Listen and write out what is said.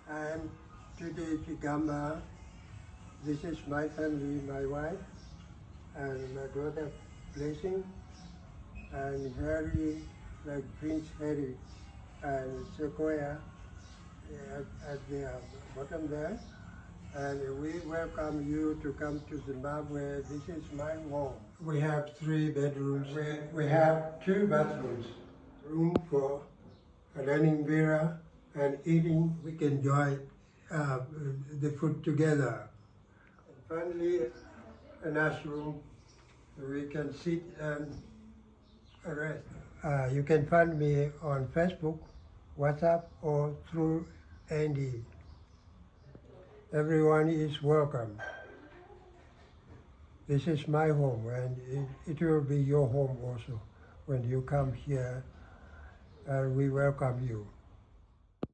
I'm Tute Chigamba. This is my family, my wife, and my daughter Blessing, and Harry, like Prince Harry, and Sequoia at the bottom there. And we welcome you to come to Zimbabwe. This is my home. We have 3 bedrooms. We have 2 bathrooms, room for learning Vera and eating. We can enjoy the food together. And finally, a nice room we can sit and rest. You can find me on Facebook, WhatsApp, or through Andy. Everyone is welcome. This is my home, and it will be your home also when you come here. We welcome you.